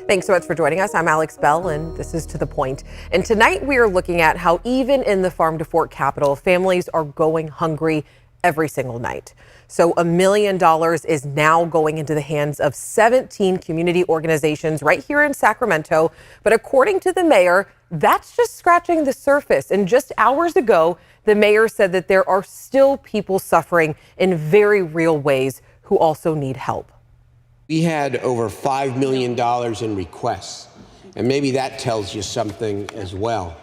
Thanks so much for joining us. I'm Alex Bell, and this is To the Point. And tonight we are looking at how even in the farm to fork capital, families are going hungry every single night. So $1 million is now going into the hands of 17 community organizations right here in Sacramento. But according to the mayor, that's just scratching the surface. And just hours ago, the mayor said that there are still people suffering in very real ways who also need help. We had over $5 million in requests, and maybe that tells you something as well.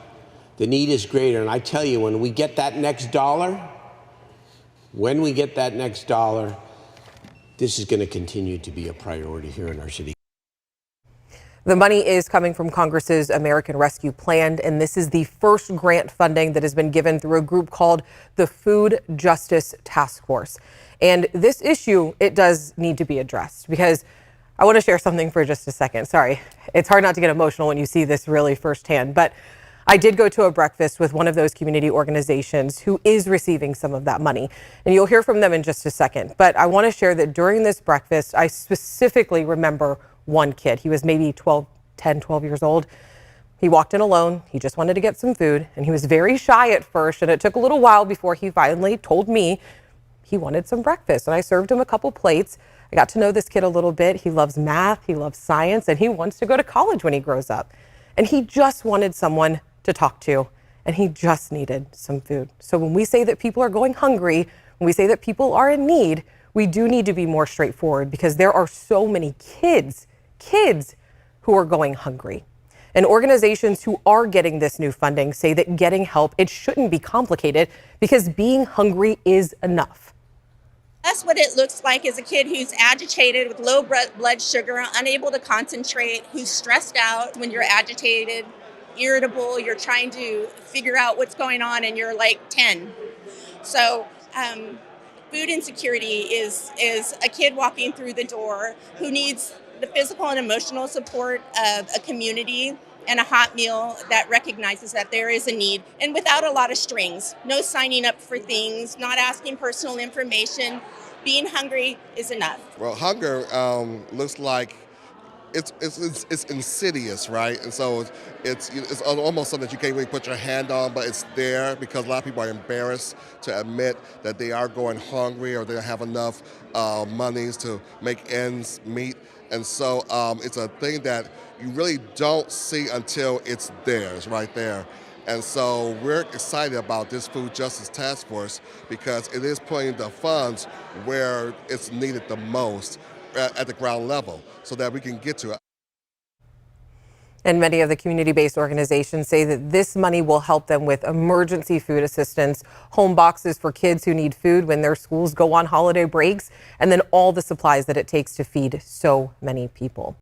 The need is greater, and I tell you, when we get that next dollar, this is going to continue to be a priority here in our city. The money is coming from Congress's American Rescue Plan, and this is the first grant funding that has been given through a group called the Food Justice Task Force. And this issue, it does need to be addressed, because I want to share something for just a second. Sorry, it's hard not to get emotional when you see this really firsthand, but I did go to a breakfast with one of those community organizations who is receiving some of that money, and you'll hear from them in just a second. But I want to share that during this breakfast, I specifically remember one kid. He was maybe 10, 12 years old. He walked in alone. He just wanted to get some food, and he was very shy at first, and it took a little while before he finally told me he wanted some breakfast, and I served him a couple plates. I got to know this kid a little bit. He loves math, he loves science, and he wants to go to college when he grows up. And he just wanted someone to talk to, and he just needed some food. So when we say that people are going hungry, when we say that people are in need, we do need to be more straightforward, because there are so many kids who are going hungry. And organizations who are getting this new funding say that getting help, it shouldn't be complicated, because being hungry is enough. That's what it looks like, is a kid who's agitated with low blood sugar, unable to concentrate, who's stressed out. When you're agitated, irritable, you're trying to figure out what's going on, and you're like 10. So food insecurity is a kid walking through the door who needs the physical and emotional support of a community and a hot meal that recognizes that there is a need, and without a lot of strings. No signing up for things, not asking personal information. Being hungry is enough. Well, hunger looks like it's insidious, right? And so it's almost something that you can't really put your hand on, but it's there because a lot of people are embarrassed to admit that they are going hungry, or they don't have enough monies to make ends meet. And so it's a thing that you really don't see until it's theirs right there. And so we're excited about this Food Justice Task Force, because it is putting the funds where it's needed the most at the ground level, so that we can get to it. And many of the community-based organizations say that this money will help them with emergency food assistance, home boxes for kids who need food when their schools go on holiday breaks, and then all the supplies that it takes to feed so many people.